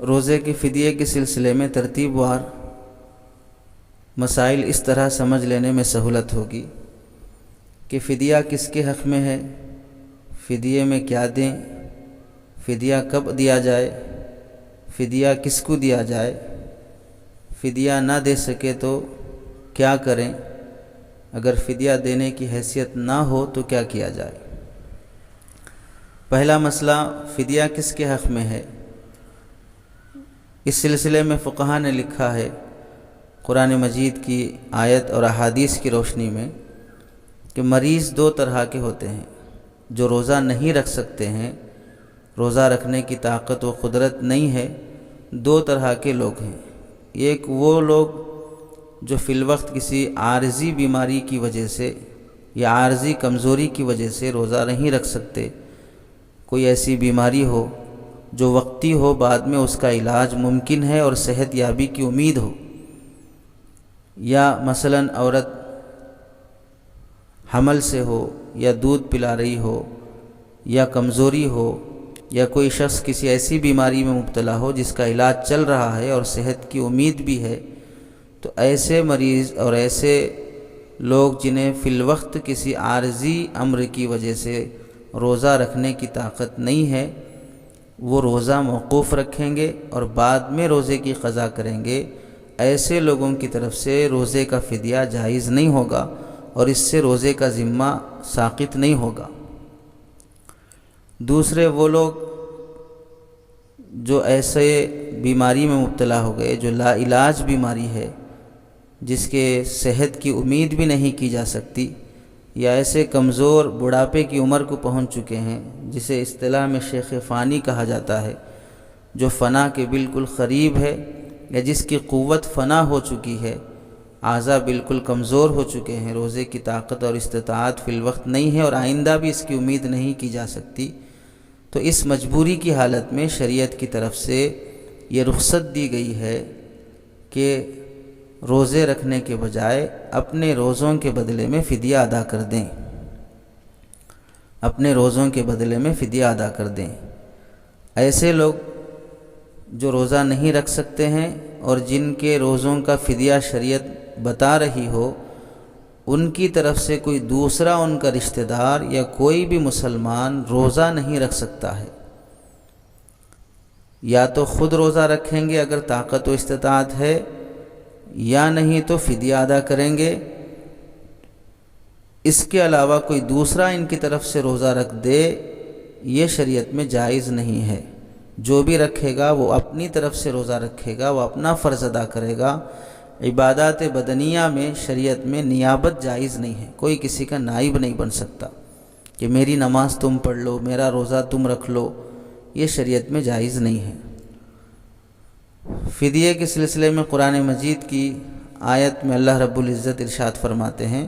روزے کے فدیے کے سلسلے میں ترتیب وار مسائل اس طرح سمجھ لینے میں سہولت ہوگی کہ فدیہ کس کے حق میں ہے، فدیے میں کیا دیں، فدیہ کب دیا جائے، فدیہ کس کو دیا جائے، فدیہ نہ دے سکے تو کیا کریں، اگر فدیہ دینے کی حیثیت نہ ہو تو کیا کیا جائے۔ پہلا مسئلہ فدیہ کس کے حق میں ہے۔ اس سلسلے میں فقہاء نے لکھا ہے قرآن مجید کی آیت اور احادیث کی روشنی میں کہ مریض دو طرح کے ہوتے ہیں، جو روزہ نہیں رکھ سکتے ہیں، روزہ رکھنے کی طاقت و قدرت نہیں ہے، دو طرح کے لوگ ہیں۔ ایک وہ لوگ جو فی الوقت کسی عارضی بیماری کی وجہ سے یا عارضی کمزوری کی وجہ سے روزہ نہیں رکھ سکتے، کوئی ایسی بیماری ہو جو وقتی ہو، بعد میں اس کا علاج ممکن ہے اور صحت یابی کی امید ہو، یا مثلاً عورت حمل سے ہو یا دودھ پلا رہی ہو یا کمزوری ہو، یا کوئی شخص کسی ایسی بیماری میں مبتلا ہو جس کا علاج چل رہا ہے اور صحت کی امید بھی ہے، تو ایسے مریض اور ایسے لوگ جنہیں فی الوقت کسی عارضی امر کی وجہ سے روزہ رکھنے کی طاقت نہیں ہے، وہ روزہ موقوف رکھیں گے اور بعد میں روزے کی قضا کریں گے۔ ایسے لوگوں کی طرف سے روزے کا فدیہ جائز نہیں ہوگا اور اس سے روزے کا ذمہ ساقط نہیں ہوگا۔ دوسرے وہ لوگ جو ایسے بیماری میں مبتلا ہو گئے جو لا علاج بیماری ہے، جس کے صحت کی امید بھی نہیں کی جا سکتی، یا ایسے کمزور بڑھاپے کی عمر کو پہنچ چکے ہیں جسے اصطلاح میں شیخ فانی کہا جاتا ہے، جو فنا کے بالکل قریب ہے یا جس کی قوت فنا ہو چکی ہے، اعضاء بالکل کمزور ہو چکے ہیں، روزے کی طاقت اور استطاعت فی الوقت نہیں ہے اور آئندہ بھی اس کی امید نہیں کی جا سکتی، تو اس مجبوری کی حالت میں شریعت کی طرف سے یہ رخصت دی گئی ہے کہ روزے رکھنے کے بجائے اپنے روزوں کے بدلے میں فدیہ ادا کر دیں، اپنے روزوں کے بدلے میں فدیہ ادا کر دیں۔ ایسے لوگ جو روزہ نہیں رکھ سکتے ہیں اور جن کے روزوں کا فدیہ شریعت بتا رہی ہو، ان کی طرف سے کوئی دوسرا ان کا رشتہ دار یا کوئی بھی مسلمان روزہ نہیں رکھ سکتا ہے، یا تو خود روزہ رکھیں گے اگر طاقت و استطاعت ہے، یا نہیں تو فدیہ ادا کریں گے۔ اس کے علاوہ کوئی دوسرا ان کی طرف سے روزہ رکھ دے، یہ شریعت میں جائز نہیں ہے۔ جو بھی رکھے گا وہ اپنی طرف سے روزہ رکھے گا، وہ اپنا فرض ادا کرے گا۔ عبادات بدنیہ میں شریعت میں نیابت جائز نہیں ہے، کوئی کسی کا نائب نہیں بن سکتا کہ میری نماز تم پڑھ لو، میرا روزہ تم رکھ لو، یہ شریعت میں جائز نہیں ہے۔ فدیے کے سلسلے میں قرآن مجید کی آیت میں اللہ رب العزت ارشاد فرماتے ہیں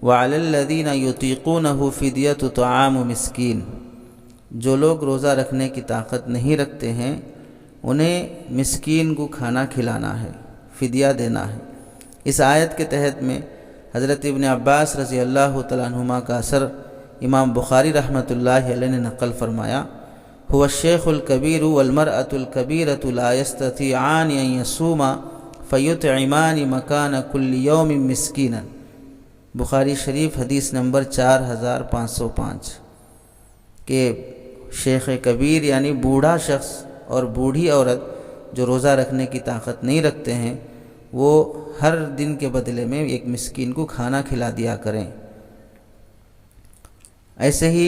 وَعَلَى الَّذِينَ يُطِيقُونَهُ فِدْيَةُ طَعَامُ مِسْكِينٍ، جو لوگ روزہ رکھنے کی طاقت نہیں رکھتے ہیں انہیں مسکین کو کھانا کھلانا ہے، فدیہ دینا ہے۔ اس آیت کے تحت میں حضرت ابن عباس رضی اللہ تعالیٰ عنہما کا اثر امام بخاری رحمۃ اللہ علیہ نے نقل فرمایا، هو الشیخ الکبیر والمرأة الکبیرة لا یستطیعان ان یصوما فیطعمان مکان کل یوم مسکینا، بخاری شریف حدیث نمبر 4505، کہ شیخ کبیر یعنی بوڑھا شخص اور بوڑھی عورت جو روزہ رکھنے کی طاقت نہیں رکھتے ہیں، وہ ہر دن کے بدلے میں ایک مسکین کو کھانا کھلا دیا کریں۔ ایسے ہی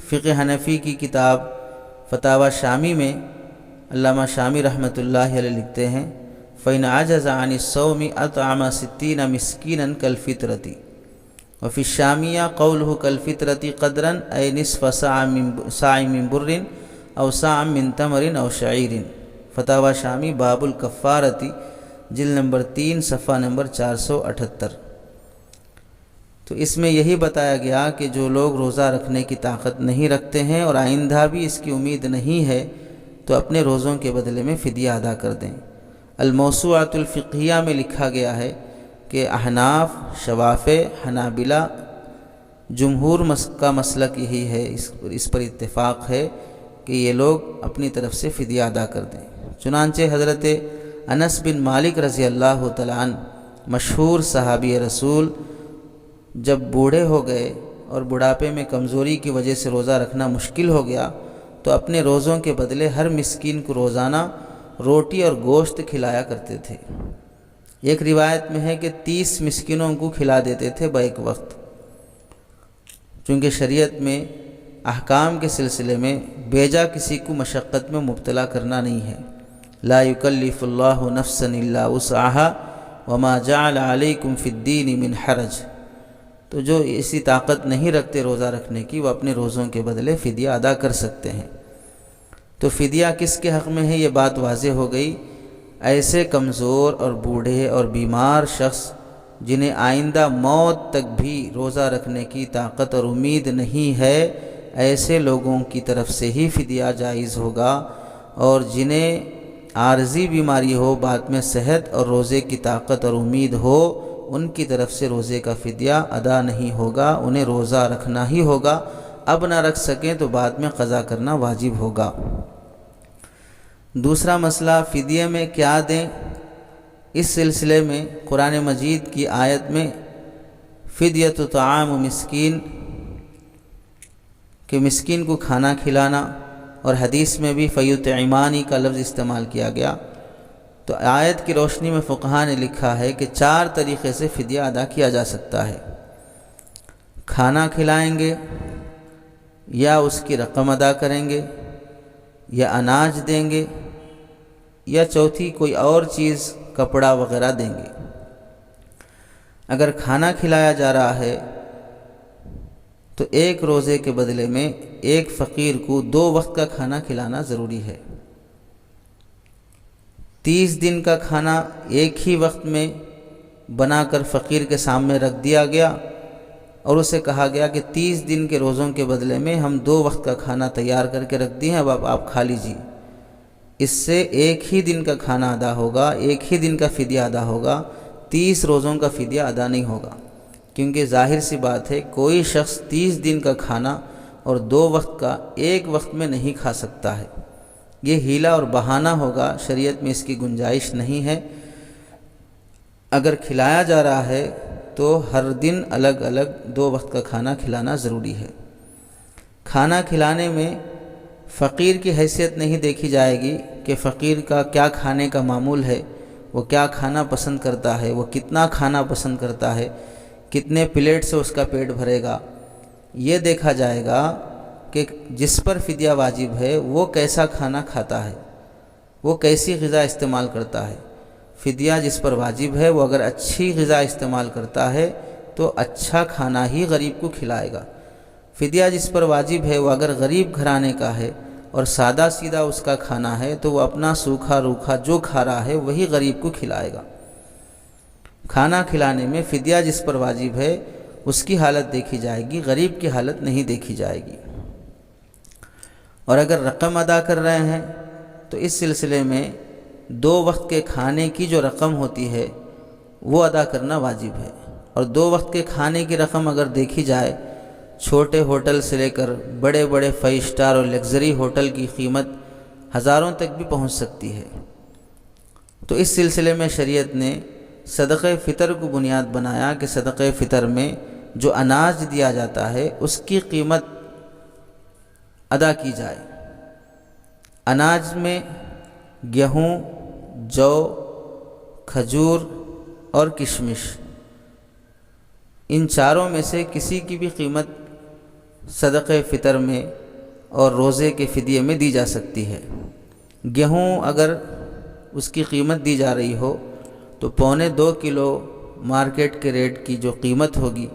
فقہ حنفی کی کتاب فتاوی شامی میں علامہ شامی رحمۃ اللہ علیہ لکھتے ہیں فَإِنْ عَجَزَ عَنِ الصَّوْمِ أَطْعَمَ 60 مِسْكِينًا كَالْفِطْرَةِ، وفي الشامية قوله كالفطرة قدرا أي نصف صاع من بر أو صاع من تمر أو شعير۔ فتاوی شامی باب الکفارتی جلد نمبر 3 صفحہ نمبر 478۔ تو اس میں یہی بتایا گیا کہ جو لوگ روزہ رکھنے کی طاقت نہیں رکھتے ہیں اور آئندہ بھی اس کی امید نہیں ہے تو اپنے روزوں کے بدلے میں فدیہ ادا کر دیں۔ الموسوعۃ الفقہیہ میں لکھا گیا ہے کہ احناف، شوافع، حنابلہ، جمہور کا مسلک یہی ہے، اس پر اتفاق ہے کہ یہ لوگ اپنی طرف سے فدیہ ادا کر دیں۔ چنانچہ حضرت انس بن مالک رضی اللہ تعالیٰ عنہ مشہور صحابی رسول جب بوڑھے ہو گئے اور بڑھاپے میں کمزوری کی وجہ سے روزہ رکھنا مشکل ہو گیا تو اپنے روزوں کے بدلے ہر مسکین کو روزانہ روٹی اور گوشت کھلایا کرتے تھے۔ ایک روایت میں ہے کہ 30 مسکینوں کو کھلا دیتے تھے بیک وقت، چونکہ شریعت میں احکام کے سلسلے میں بیجا کسی کو مشقت میں مبتلا کرنا نہیں ہے۔ لا یکلف اللہ نفسا الا وسعها وما جعل علیکم فی الدین من حرج، تو جو ایسی طاقت نہیں رکھتے روزہ رکھنے کی وہ اپنے روزوں کے بدلے فدیہ ادا کر سکتے ہیں۔ تو فدیہ کس کے حق میں ہے یہ بات واضح ہو گئی۔ ایسے کمزور اور بوڑھے اور بیمار شخص جنہیں آئندہ موت تک بھی روزہ رکھنے کی طاقت اور امید نہیں ہے، ایسے لوگوں کی طرف سے ہی فدیہ جائز ہوگا، اور جنہیں عارضی بیماری ہو، بعد میں صحت اور روزے کی طاقت اور امید ہو، ان کی طرف سے روزے کا فدیہ ادا نہیں ہوگا، انہیں روزہ رکھنا ہی ہوگا۔ اب نہ رکھ سکیں تو بعد میں قضا کرنا واجب ہوگا۔ دوسرا مسئلہ فدیے میں کیا دیں، اس سلسلے میں قرآن مجید کی آیت میں فدیۃ طعام مسکین کہ مسکین کو کھانا کھلانا، اور حدیث میں بھی فیطعمانی کا لفظ استعمال کیا گیا، تو آیت کی روشنی میں فقہاء نے لکھا ہے کہ 4 طریقے سے فدیہ ادا کیا جا سکتا ہے۔ کھانا کھلائیں گے، یا اس کی رقم ادا کریں گے، یا اناج دیں گے، یا چوتھی کوئی اور چیز کپڑا وغیرہ دیں گے۔ اگر کھانا کھلایا جا رہا ہے تو ایک روزے کے بدلے میں ایک فقیر کو 2 وقت کا کھانا کھلانا ضروری ہے۔ 30 دن کا کھانا ایک ہی وقت میں بنا کر فقیر کے سامنے رکھ دیا گیا، اور اسے کہا گیا کہ 30 دن کے روزوں کے بدلے میں ہم 2 وقت کا کھانا تیار کر کے رکھ دیے ہیں، اب آپ کھا لیجیے۔ اس سے ایک ہی دن کا کھانا ادا ہوگا، ایک ہی دن کا فدیہ ادا ہوگا، 30 روزوں کا فدیہ ادا نہیں ہوگا، کیونکہ ظاہر سی بات ہے کوئی شخص 30 دن کا کھانا اور 2 وقت کا ایک وقت میں نہیں کھا سکتا ہے۔ یہ ہیلا اور بہانہ ہوگا، شریعت میں اس کی گنجائش نہیں ہے۔ اگر کھلایا جا رہا ہے تو ہر دن الگ الگ 2 وقت کا کھانا کھلانا ضروری ہے۔ کھانا کھلانے میں فقیر کی حیثیت نہیں دیکھی جائے گی کہ فقیر کا کیا کھانے کا معمول ہے، وہ کیا کھانا پسند کرتا ہے، وہ کتنا کھانا پسند کرتا ہے، کتنے پلیٹ سے اس کا پیٹ بھرے گا۔ یہ دیکھا جائے گا کہ جس پر فدیہ واجب ہے وہ کیسا کھانا کھاتا ہے، وہ کیسی غذا استعمال کرتا ہے۔ فدیہ جس پر واجب ہے وہ اگر اچھی غذا استعمال کرتا ہے تو اچھا کھانا ہی غریب کو کھلائے گا۔ فدیہ جس پر واجب ہے وہ اگر غریب گھرانے کا ہے اور سادہ سیدھا اس کا کھانا ہے تو وہ اپنا سوکھا روکھا جو کھا رہا ہے وہی غریب کو کھلائے گا۔ کھانا کھلانے میں فدیہ جس پر واجب ہے اس کی حالت دیکھی جائے گی، غریب کی حالت نہیں دیکھی جائے گی۔ اور اگر رقم ادا کر رہے ہیں تو اس سلسلے میں 2 وقت کے کھانے کی جو رقم ہوتی ہے وہ ادا کرنا واجب ہے۔ اور 2 وقت کے کھانے کی رقم اگر دیکھی جائے، چھوٹے ہوٹل سے لے کر بڑے بڑے 5 اسٹار اور لگژری ہوٹل کی قیمت ہزاروں تک بھی پہنچ سکتی ہے۔ تو اس سلسلے میں شریعت نے صدقہ فطر کو بنیاد بنایا کہ صدقہ فطر میں جو اناج دیا جاتا ہے اس کی قیمت ادا کی جائے۔ اناج میں گیہوں، جو، کھجور اور کشمش، ان چاروں میں سے کسی کی بھی قیمت صدقہ فطر میں اور روزے کے فدیے میں دی جا سکتی ہے۔ گیہوں اگر اس کی قیمت دی جا رہی ہو تو 1.25 کلو مارکیٹ کے ریٹ کی جو قیمت ہوگی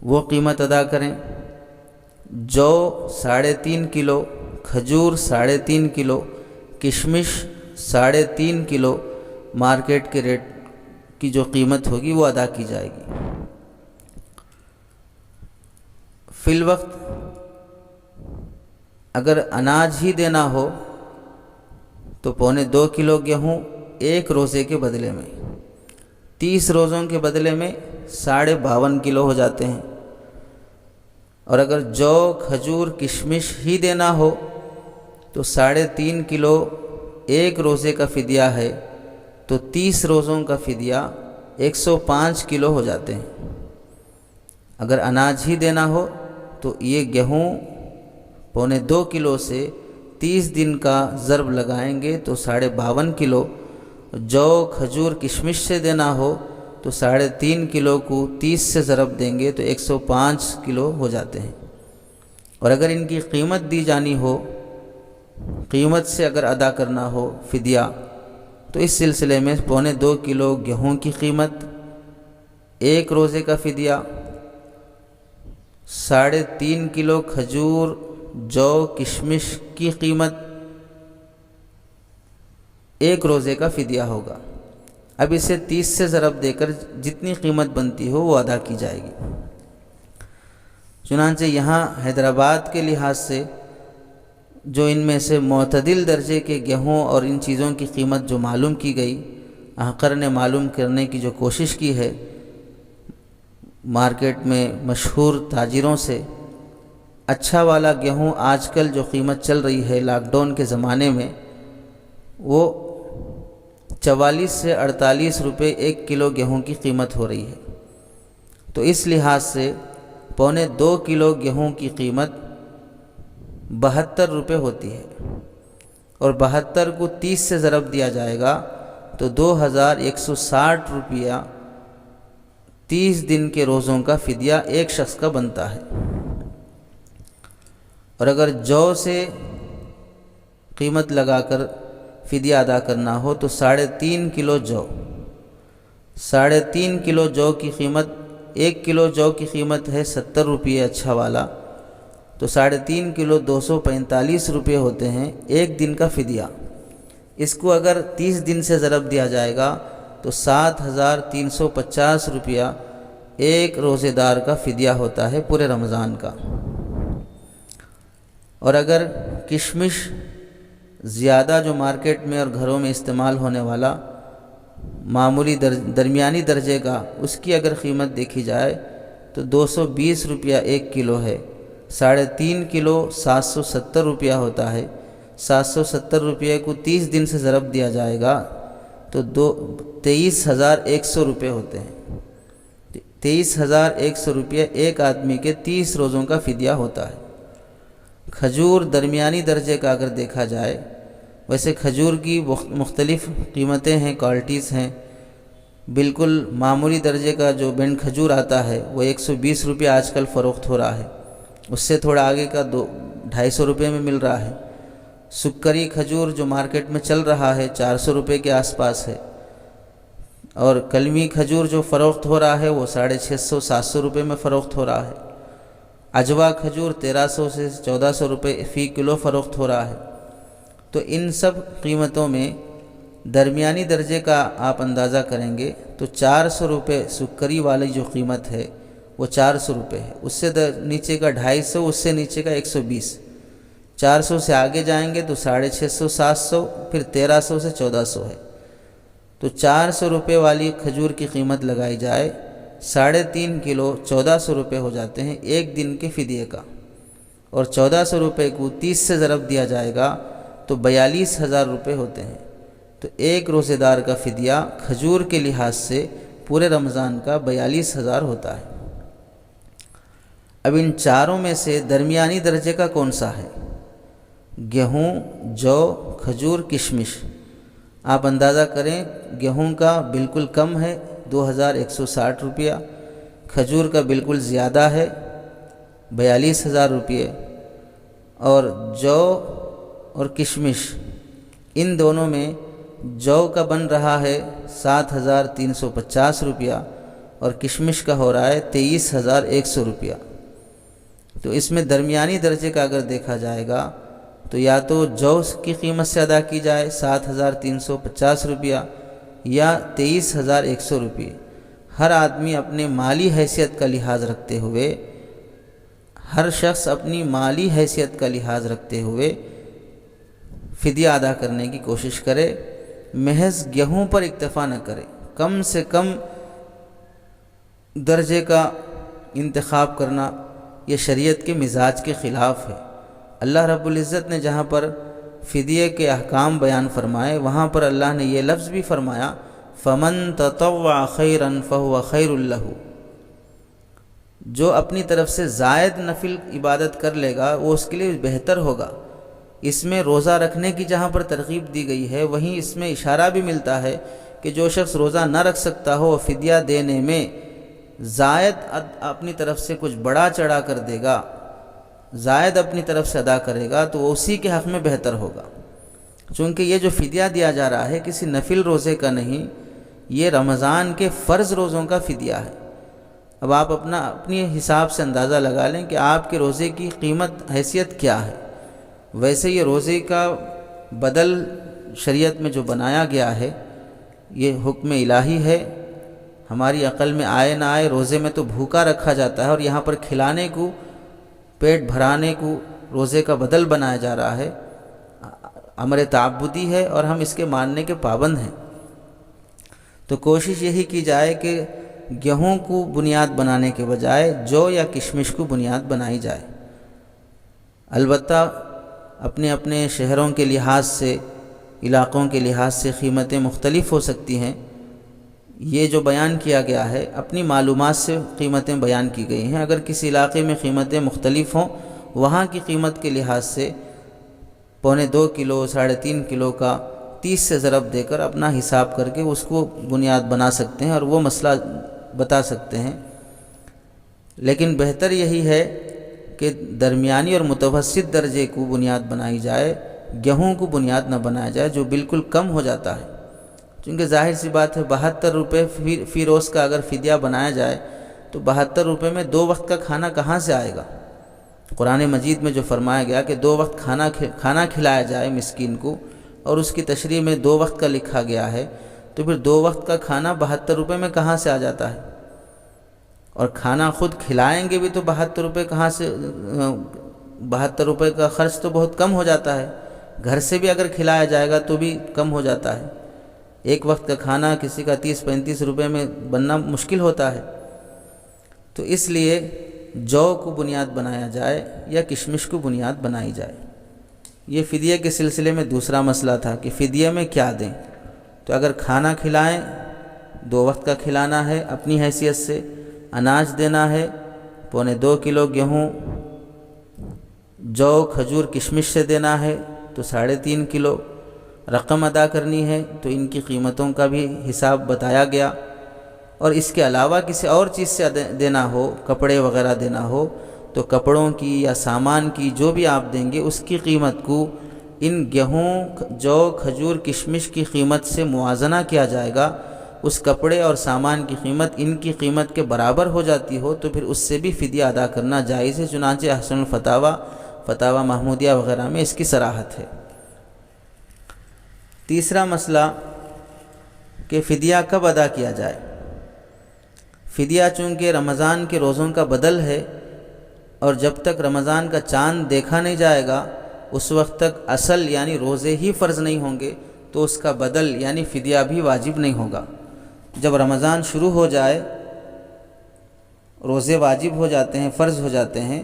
وہ قیمت ادا کریں۔ جو 3.5 کلو، کھجور 3.5 کلو، کشمش 3.5 کلو مارکیٹ کے ریٹ کی جو قیمت ہوگی وہ ادا کی جائے گی۔ فی الوقت اگر اناج ہی دینا ہو تو 2.25 کلو گیہوں ایک روزے کے بدلے میں، 30 روزوں کے بدلے میں 52.5 کلو ہو جاتے ہیں۔ اور اگر جو، کھجور، کشمش ہی دینا ہو تو 3.5 کلو ایک روزے کا فدیہ ہے تو 30 روزوں کا فدیہ 105 کلو ہو جاتے ہیں۔ اگر اناج ہی دینا ہو تو یہ گیہوں 2.25 کلو سے 30 دن کا ضرب لگائیں گے تو 52.5 کلو، جو کھجور کشمش سے دینا ہو تو 3.5 کلو کو 30 سے ضرب دیں گے تو 105 کلو ہو جاتے ہیں۔ اور اگر ان کی قیمت دی جانی ہو، قیمت سے اگر ادا کرنا ہو فدیہ، تو اس سلسلے میں 2.25 کلو گیہوں کی قیمت، ایک روزے کا فدیہ، 3.5 کلو کھجور جو کشمش کی قیمت، ایک روزے کا فدیہ ہوگا۔ اب اسے 30 سے ضرب دے کر جتنی قیمت بنتی ہو وہ ادا کی جائے گی۔ چنانچہ یہاں حیدرآباد کے لحاظ سے جو ان میں سے معتدل درجے کے گیہوں اور ان چیزوں کی قیمت جو معلوم کی گئی، احقر نے معلوم کرنے کی جو کوشش کی ہے مارکیٹ میں مشہور تاجروں سے، اچھا والا گیہوں آج کل جو قیمت چل رہی ہے لاک ڈاؤن کے زمانے میں، وہ 44 سے 48 روپے ایک کلو گیہوں کی قیمت ہو رہی ہے۔ تو اس لحاظ سے 2.25 کلو گیہوں کی قیمت 72 روپے ہوتی ہے، اور 72 کو 30 سے ضرب دیا جائے گا تو 2160 روپیہ 30 دن کے روزوں کا فدیہ ایک شخص کا بنتا ہے۔ اور اگر جو سے قیمت لگا کر فدیہ ادا کرنا ہو تو 3.5 کلو جو، 3.5 کلو جو کی قیمت، 1 کلو جو کی قیمت ہے 70 روپے اچھا والا، تو 3.5 کلو 245 روپے ہوتے ہیں ایک دن کا فدیہ۔ اس کو اگر 30 دن سے ضرب دیا جائے گا تو 7350 روپیہ ایک روزے دار کا فدیہ ہوتا ہے پورے رمضان کا۔ اور اگر کشمش زیادہ جو مارکیٹ میں اور گھروں میں استعمال ہونے والا معمولی درمیانی درجے کا، اس کی اگر قیمت دیکھی جائے تو 220 روپیہ ایک کلو ہے، 3.5 کلو 770 روپیہ ہوتا ہے۔ 770 روپیہ کو 30 دن سے ضرب دیا جائے گا تو 23,100 روپے ہوتے ہیں۔ 23,100 روپیہ ایک آدمی کے 30 روزوں کا فدیہ ہوتا ہے۔ کھجور درمیانی درجے کا اگر دیکھا جائے، ویسے کھجور کی مختلف قیمتیں ہیں، کوالٹیز ہیں۔ بالکل معمولی درجے کا جو بینڈ کھجور آتا ہے وہ 120 روپے آج کل فروخت ہو رہا ہے، اس سے تھوڑا آگے کا 250 روپے میں مل رہا ہے۔ سکری کھجور جو مارکیٹ میں چل رہا ہے 400 روپے کے آس پاس ہے، اور کلمی کھجور جو فروخت ہو رہا ہے وہ 650-700 روپے میں فروخت ہو رہا ہے۔ اجوا کھجور 1300 سے 1400 روپے فی کلو فروخت ہو رہا ہے۔ تو ان سب قیمتوں میں درمیانی درجے کا آپ اندازہ کریں گے تو 400 روپے سکری والی جو قیمت ہے وہ 400 روپے ہے، اس سے نیچے کا 250، اس سے نیچے کا 120، 400 سے آگے جائیں گے تو 650-700، پھر 1300 سے 1400 ہے۔ تو 400 روپے والی کھجور کی قیمت لگائی جائے، 3.5 کلو 1400 روپے ہو جاتے ہیں ایک دن کے فدیے کا، اور 1400 روپے کو 30 سے ضرب دیا جائے گا تو 42,000 روپے ہوتے ہیں۔ تو ایک روزے دار کا فدیہ کھجور کے لحاظ سے پورے رمضان کا 42,000 ہوتا ہے۔ اب ان چاروں میں سے درمیانی درجے کا کون سا ہے؟ گیہوں، جو، کھجور، کشمش۔ آپ اندازہ کریں، گیہوں کا بالکل کم ہے 2160 روپیہ، کھجور کا بالکل زیادہ ہے 42,000 روپیے، اور جو اور کشمش، ان دونوں میں جو کا بن رہا ہے 7,350 روپیہ اور کشمش کا ہو رہا ہے 23,100 روپیہ۔ تو اس میں درمیانی درجے کا اگر دیکھا جائے گا تو یا تو جو کی قیمت سے ادا کی جائے 7,350 روپیہ یا 23,100 روپیے۔ ہر آدمی اپنے مالی حیثیت کا لحاظ رکھتے ہوئے، ہر شخص اپنی مالی حیثیت کا لحاظ رکھتے ہوئے فدیہ ادا کرنے کی کوشش کرے، محض گیہوں پر اکتفا نہ کرے، کم سے کم درجے کا انتخاب کرنا یہ شریعت کے مزاج کے خلاف ہے۔ اللہ رب العزت نے جہاں پر فدیے کے احکام بیان فرمائے، وہاں پر اللہ نے یہ لفظ بھی فرمایا فَمَن تَطَوَّعَ خَيْرًا فَهُوَ خَيْرٌ لَهُ، جو اپنی طرف سے زائد نفل عبادت کر لے گا وہ اس کے لیے بہتر ہوگا۔ اس میں روزہ رکھنے کی جہاں پر ترغیب دی گئی ہے، وہیں اس میں اشارہ بھی ملتا ہے کہ جو شخص روزہ نہ رکھ سکتا ہو وہ فدیہ دینے میں زائد اپنی طرف سے کچھ بڑا چڑھا کر دے گا، زائد اپنی طرف سے ادا کرے گا تو وہ اسی کے حق میں بہتر ہوگا، چونکہ یہ جو فدیہ دیا جا رہا ہے کسی نفل روزے کا نہیں، یہ رمضان کے فرض روزوں کا فدیہ ہے۔ اب آپ اپنی حساب سے اندازہ لگا لیں کہ آپ کے روزے کی قیمت حیثیت کیا ہے۔ ویسے یہ روزے کا بدل شریعت میں جو بنایا گیا ہے یہ حکم الہی ہے، ہماری عقل میں آئے نہ آئے روزے میں تو بھوکا رکھا جاتا ہے، اور یہاں پر کھلانے کو، پیٹ بھرانے کو روزے کا بدل بنایا جا رہا ہے۔ امر تعبدی ہے اور ہم اس کے ماننے کے پابند ہیں، تو کوشش یہی کی جائے کہ گیہوں کو بنیاد بنانے کے بجائے جو یا کشمش کو بنیاد بنائی جائے۔ البتہ اپنے اپنے شہروں کے لحاظ سے، علاقوں کے لحاظ سے قیمتیں مختلف ہو سکتی ہیں، یہ جو بیان کیا گیا ہے اپنی معلومات سے قیمتیں بیان کی گئی ہیں۔ اگر کسی علاقے میں قیمتیں مختلف ہوں، وہاں کی قیمت کے لحاظ سے 1.25 کلو 3.5 کلو کا 30 سے ضرب دے کر اپنا حساب کر کے اس کو بنیاد بنا سکتے ہیں اور وہ مسئلہ بتا سکتے ہیں، لیکن بہتر یہی ہے کہ درمیانی اور متوسط درجے کو بنیاد بنائی جائے، گیہوں کو بنیاد نہ بنایا جائے جو بالکل کم ہو جاتا ہے، چونکہ ظاہر سی بات ہے 72 روپے فی روز کا اگر فدیہ بنایا جائے تو 72 روپے میں 2 وقت کا کھانا کہاں سے آئے گا؟ قرآن مجید میں جو فرمایا گیا کہ 2 وقت کھانا کھلایا جائے مسکین کو، اور اس کی تشریح میں 2 وقت کا لکھا گیا ہے، تو پھر 2 وقت کا کھانا 72 روپے میں کہاں سے آ جاتا ہے؟ اور کھانا خود کھلائیں گے بھی تو 72 روپے کہاں سے؟ 72 روپے کا خرچ تو بہت کم ہو جاتا ہے، گھر سے بھی اگر کھلایا جائے گا تو بھی کم ہو جاتا ہے، ایک وقت کا کھانا کسی کا 30-35 روپے میں بننا مشکل ہوتا ہے۔ تو اس لیے جو کو بنیاد بنایا جائے یا کشمش کو بنیاد بنائی جائے۔ یہ فدیے کے سلسلے میں دوسرا مسئلہ تھا کہ فدیے میں کیا دیں، تو اگر کھانا کھلائیں 2 وقت کا کھلانا ہے، اپنی حیثیت سے اناج دینا ہے 2.25 کلو گیہوں، جو کھجور کشمش سے دینا ہے تو 3.5 کلو، رقم ادا کرنی ہے تو ان کی قیمتوں کا بھی حساب بتایا گیا، اور اس کے علاوہ کسی اور چیز سے دینا ہو، کپڑے وغیرہ دینا ہو تو کپڑوں کی یا سامان کی جو بھی آپ دیں گے اس کی قیمت کو ان گیہوں، جو، کھجور، کشمش کی قیمت سے موازنہ کیا جائے گا۔ اس کپڑے اور سامان کی قیمت ان کی قیمت کے برابر ہو جاتی ہو تو پھر اس سے بھی فدیہ ادا کرنا جائز ہے، چنانچہ احسن الفتاویٰ، فتاویٰ محمودیہ وغیرہ میں اس کی صراحت ہے۔ تیسرا مسئلہ کہ فدیہ کب ادا کیا جائے۔ فدیہ چونکہ رمضان کے روزوں کا بدل ہے، اور جب تک رمضان کا چاند دیکھا نہیں جائے گا اس وقت تک اصل یعنی روزے ہی فرض نہیں ہوں گے، تو اس کا بدل یعنی فدیہ بھی واجب نہیں ہوگا۔ جب رمضان شروع ہو جائے، روزے واجب ہو جاتے ہیں، فرض ہو جاتے ہیں،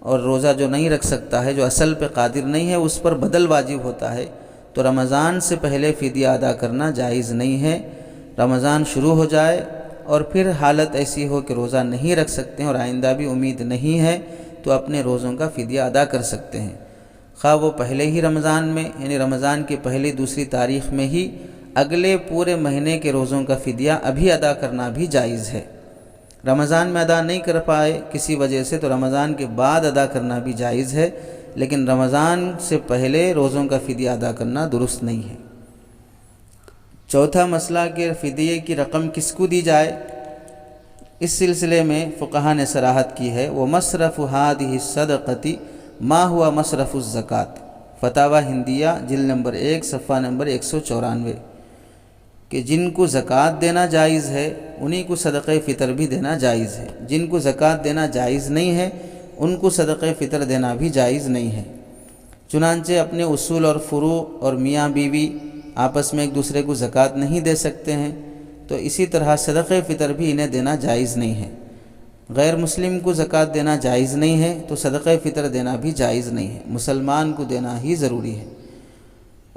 اور روزہ جو نہیں رکھ سکتا ہے، جو اصل پہ قادر نہیں ہے، اس پر بدل واجب ہوتا ہے، تو رمضان سے پہلے فدیہ ادا کرنا جائز نہیں ہے۔ رمضان شروع ہو جائے اور پھر حالت ایسی ہو کہ روزہ نہیں رکھ سکتے ہیں اور آئندہ بھی امید نہیں ہے، تو اپنے روزوں کا فدیہ ادا کر سکتے ہیں، خواہ وہ پہلے ہی رمضان میں یعنی رمضان کی پہلی دوسری تاریخ میں ہی اگلے پورے مہینے کے روزوں کا فدیہ ابھی ادا کرنا بھی جائز ہے۔ رمضان میں ادا نہیں کر پائے کسی وجہ سے تو رمضان کے بعد ادا کرنا بھی جائز ہے، لیکن رمضان سے پہلے روزوں کا فدیہ ادا کرنا درست نہیں ہے۔ چوتھا مسئلہ کہ فدیے کی رقم کس کو دی جائے، اس سلسلے میں فقہا نے صراحت کی ہے، وَمَصْرَفُ هَٰذِهِ الصَّدَقَةِ مَا هُوَ مَصْرَفُ الزَّكَاةِ، فتاویٰ ہندیہ جلد نمبر 1 صفحہ نمبر 194، کہ جن کو زکوٰۃ دینا جائز ہے انہی کو صدقہ فطر بھی دینا جائز ہے، جن کو زکوٰۃ دینا جائز نہیں ہے ان کو صدقہ فطر دینا بھی جائز نہیں ہے۔ چنانچہ اپنے اصول اور فروع اور میاں بیوی آپس میں ایک دوسرے کو زکوٰۃ نہیں دے سکتے ہیں، تو اسی طرح صدقہ فطر بھی انہیں دینا جائز نہیں ہے۔ غیر مسلم کو زکوٰۃ دینا جائز نہیں ہے تو صدقہ فطر دینا بھی جائز نہیں ہے، مسلمان کو دینا ہی ضروری ہے۔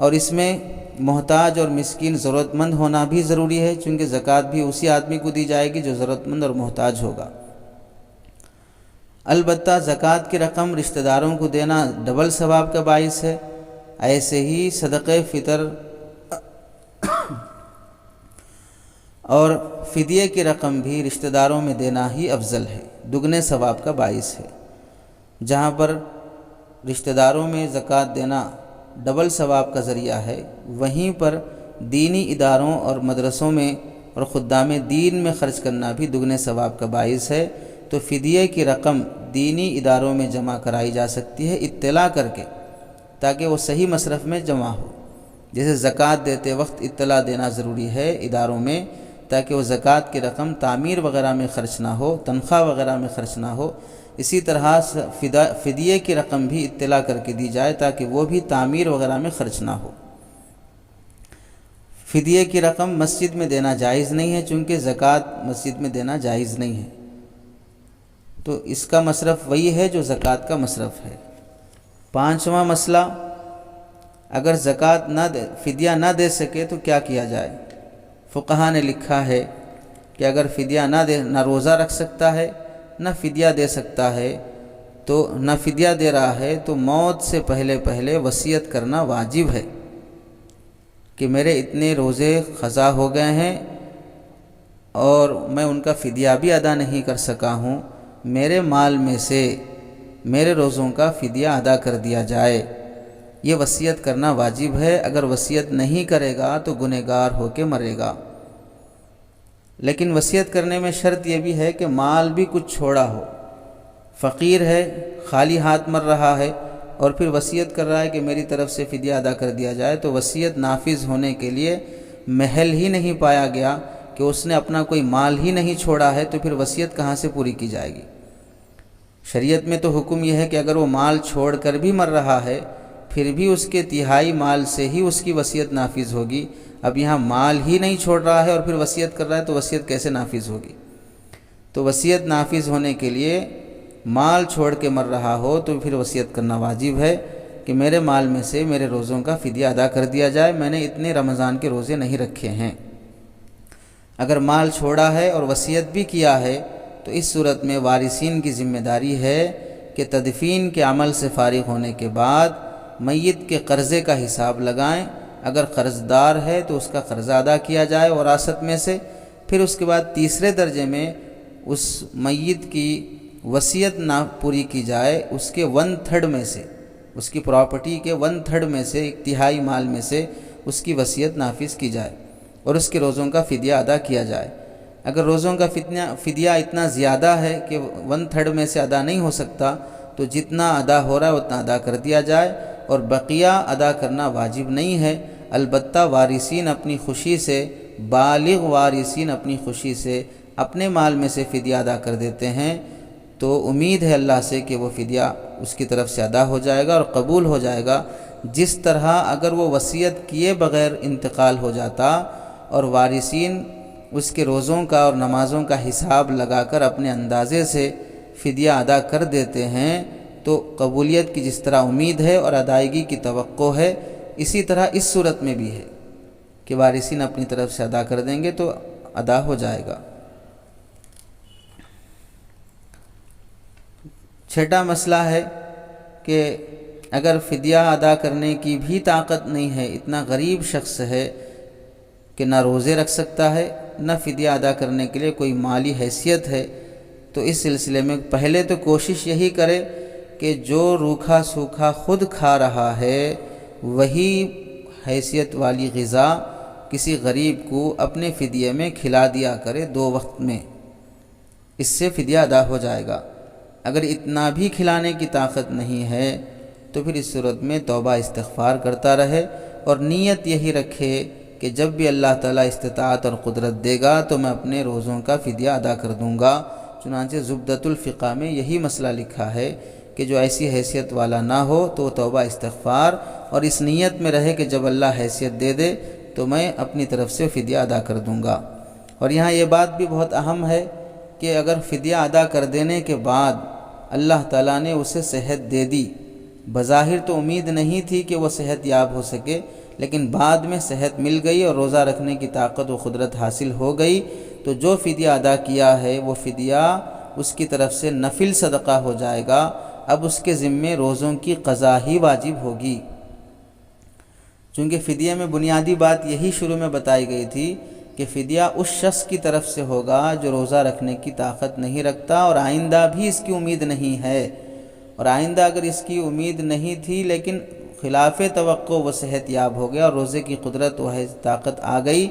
اور اس میں محتاج اور مسکین ضرورت مند ہونا بھی ضروری ہے، چونکہ زکوٰۃ بھی اسی آدمی کو دی جائے گی جو ضرورت مند اور محتاج ہوگا۔ البتہ زکوٰۃ کی رقم رشتہ داروں کو دینا ڈبل ثواب کا باعث ہے، ایسے ہی صدقہ فطر اور فدیے کی رقم بھی رشتہ داروں میں دینا ہی افضل ہے، دگنے ثواب کا باعث ہے۔ جہاں پر رشتہ داروں میں زکوٰۃ دینا ڈبل ثواب کا ذریعہ ہے، وہیں پر دینی اداروں اور مدرسوں میں اور خدام دین میں خرچ کرنا بھی دگنے ثواب کا باعث ہے۔ تو فدیے کی رقم دینی اداروں میں جمع کرائی جا سکتی ہے اطلاع کر کے، تاکہ وہ صحیح مصرف میں جمع ہو۔ جیسے زکوٰۃ دیتے وقت اطلاع دینا ضروری ہے اداروں میں، تاکہ وہ زکوٰۃ کی رقم تعمیر وغیرہ میں خرچ نہ ہو، تنخواہ وغیرہ میں خرچ نہ ہو۔ اسی طرح فدیے کی رقم بھی اطلاع کر کے دی جائے، تاکہ وہ بھی تعمیر وغیرہ میں خرچ نہ ہو۔ فدیے کی رقم مسجد میں دینا جائز نہیں ہے، چونکہ زکوٰۃ مسجد میں دینا جائز نہیں ہے، تو اس کا مصرف وہی ہے جو زکوٰۃ کا مصرف ہے۔ پانچواں مسئلہ، اگر زکوٰۃ فدیہ نہ دے سکے تو کیا کیا جائے؟ فقہا نے لکھا ہے کہ اگر فدیہ نہ روزہ رکھ سکتا ہے نہ فدیہ دے سکتا ہے، تو نہ فدیہ دے رہا ہے، تو موت سے پہلے وصیت کرنا واجب ہے کہ میرے اتنے روزے قضا ہو گئے ہیں اور میں ان کا فدیہ بھی ادا نہیں کر سکا ہوں، میرے مال میں سے میرے روزوں کا فدیہ ادا کر دیا جائے۔ یہ وصیت کرنا واجب ہے۔ اگر وصیت نہیں کرے گا تو گنہگار ہو کے مرے گا۔ لیکن وصیت کرنے میں شرط یہ بھی ہے کہ مال بھی کچھ چھوڑا ہو۔ فقیر ہے، خالی ہاتھ مر رہا ہے اور پھر وصیت کر رہا ہے کہ میری طرف سے فدیہ ادا کر دیا جائے، تو وصیت نافذ ہونے کے لیے محل ہی نہیں پایا گیا کہ اس نے اپنا کوئی مال ہی نہیں چھوڑا ہے، تو پھر وصیت کہاں سے پوری کی جائے گی؟ شریعت میں تو حکم یہ ہے کہ اگر وہ مال چھوڑ کر بھی مر رہا ہے، پھر بھی اس کے تہائی مال سے ہی اس کی وصیت نافذ ہوگی۔ اب یہاں مال ہی نہیں چھوڑ رہا ہے اور پھر وصیت کر رہا ہے، تو وصیت کیسے نافذ ہوگی؟ تو وصیت نافذ ہونے کے لیے مال چھوڑ کے مر رہا ہو تو پھر وصیت کرنا واجب ہے کہ میرے مال میں سے میرے روزوں کا فدیہ ادا کر دیا جائے، میں نے اتنے رمضان کے روزے نہیں رکھے ہیں۔ اگر مال چھوڑا ہے اور وصیت بھی کیا ہے تو اس صورت میں وارثین کی ذمہ داری ہے کہ تدفین کے عمل سے فارغ ہونے کے بعد میت کے قرضے کا حساب لگائیں۔ اگر قرض دار ہے تو اس کا قرضہ ادا کیا جائے وراثت میں سے، پھر اس کے بعد تیسرے درجے میں اس میت کی وصیت نہ پوری کی جائے، اس کے 1/3 میں سے، اس کی پراپرٹی کے 1/3 میں سے، ایک تہائی مال میں سے اس کی وصیت نافذ کی جائے اور اس کے روزوں کا فدیہ ادا کیا جائے۔ اگر روزوں کا فدیہ اتنا زیادہ ہے کہ 1/3 میں سے ادا نہیں ہو سکتا، تو جتنا ادا ہو رہا ہے اتنا ادا کر دیا جائے، اور بقیہ ادا کرنا واجب نہیں ہے۔ البتہ وارثین اپنی خوشی سے، بالغ وارثین اپنی خوشی سے اپنے مال میں سے فدیہ ادا کر دیتے ہیں، تو امید ہے اللہ سے کہ وہ فدیہ اس کی طرف سے ادا ہو جائے گا اور قبول ہو جائے گا۔ جس طرح اگر وہ وصیت کیے بغیر انتقال ہو جاتا اور وارثین اس کے روزوں کا اور نمازوں کا حساب لگا کر اپنے اندازے سے فدیہ ادا کر دیتے ہیں، تو قبولیت کی جس طرح امید ہے اور ادائیگی کی توقع ہے، اسی طرح اس صورت میں بھی ہے کہ وارثین اپنی طرف سے ادا کر دیں گے تو ادا ہو جائے گا۔ چھٹا مسئلہ ہے کہ اگر فدیہ ادا کرنے کی بھی طاقت نہیں ہے، اتنا غریب شخص ہے کہ نہ روزے رکھ سکتا ہے نہ فدیہ ادا کرنے کے لیے کوئی مالی حیثیت ہے، تو اس سلسلے میں پہلے تو کوشش یہی کرے کہ جو روکھا سوکھا خود کھا رہا ہے وہی حیثیت والی غذا کسی غریب کو اپنے فدیے میں کھلا دیا کرے 2 وقت میں، اس سے فدیہ ادا ہو جائے گا۔ اگر اتنا بھی کھلانے کی طاقت نہیں ہے تو پھر اس صورت میں توبہ استغفار کرتا رہے اور نیت یہی رکھے کہ جب بھی اللہ تعالیٰ استطاعت اور قدرت دے گا تو میں اپنے روزوں کا فدیہ ادا کر دوں گا۔ چنانچہ زبدۃ الفقہ میں یہی مسئلہ لکھا ہے کہ جو ایسی حیثیت والا نہ ہو تو توبہ استغفار اور اس نیت میں رہے کہ جب اللہ حیثیت دے دے تو میں اپنی طرف سے فدیہ ادا کر دوں گا۔ اور یہاں یہ بات بھی بہت اہم ہے کہ اگر فدیہ ادا کر دینے کے بعد اللہ تعالیٰ نے اسے صحت دے دی، بظاہر تو امید نہیں تھی کہ وہ صحت یاب ہو سکے، لیکن بعد میں صحت مل گئی اور روزہ رکھنے کی طاقت و قدرت حاصل ہو گئی، تو جو فدیہ ادا کیا ہے وہ فدیہ اس کی طرف سے نفل صدقہ ہو جائے گا۔ اب اس کے ذمے روزوں کی قضا ہی واجب ہوگی، چونکہ فدیہ میں بنیادی بات یہی شروع میں بتائی گئی تھی کہ فدیہ اس شخص کی طرف سے ہوگا جو روزہ رکھنے کی طاقت نہیں رکھتا اور آئندہ بھی اس کی امید نہیں ہے، اور آئندہ اگر اس کی امید نہیں تھی لیکن خلاف توقع وہ صحت یاب ہو گیا اور روزے کی قدرت و طاقت آ گئی،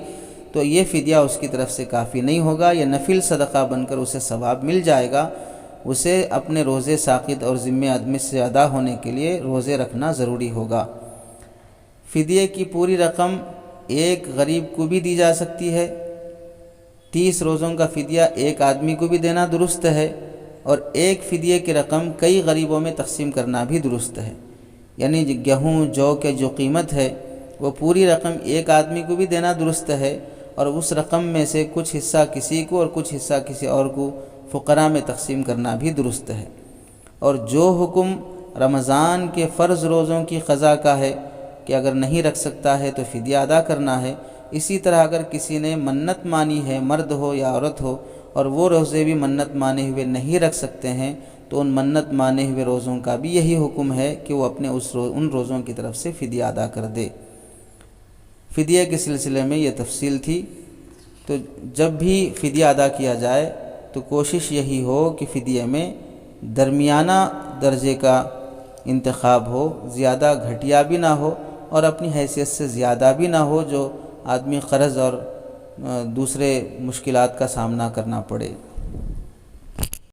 تو یہ فدیہ اس کی طرف سے کافی نہیں ہوگا، یہ نفل صدقہ بن کر اسے ثواب مل جائے گا۔ اسے اپنے روزے ساقط اور ذمہ آدمی سے ادا ہونے کے لیے روزے رکھنا ضروری ہوگا۔ فدیے کی پوری رقم ایک غریب کو بھی دی جا سکتی ہے، 30 روزوں کا فدیہ ایک آدمی کو بھی دینا درست ہے، اور ایک فدیے کی رقم کئی غریبوں میں تقسیم کرنا بھی درست ہے، یعنی گیہوں جو کے جو قیمت ہے وہ پوری رقم ایک آدمی کو بھی دینا درست ہے، اور اس رقم میں سے کچھ حصہ کسی کو اور کچھ حصہ کسی اور کو فقراء میں تقسیم کرنا بھی درست ہے۔ اور جو حکم رمضان کے فرض روزوں کی قضا کا ہے کہ اگر نہیں رکھ سکتا ہے تو فدیہ ادا کرنا ہے، اسی طرح اگر کسی نے منت مانی ہے، مرد ہو یا عورت ہو، اور وہ روزے بھی منت مانے ہوئے نہیں رکھ سکتے ہیں، تو ان منت مانے ہوئے روزوں کا بھی یہی حکم ہے کہ وہ اپنے ان روزوں کی طرف سے فدیہ ادا کر دے۔ فدیہ کے سلسلے میں یہ تفصیل تھی۔ تو جب بھی فدیہ ادا کیا جائے تو کوشش یہی ہو کہ فدیہ میں درمیانہ درجے کا انتخاب ہو، زیادہ گھٹیا بھی نہ ہو اور اپنی حیثیت سے زیادہ بھی نہ ہو جو آدمی قرض اور دوسرے مشکلات کا سامنا کرنا پڑے۔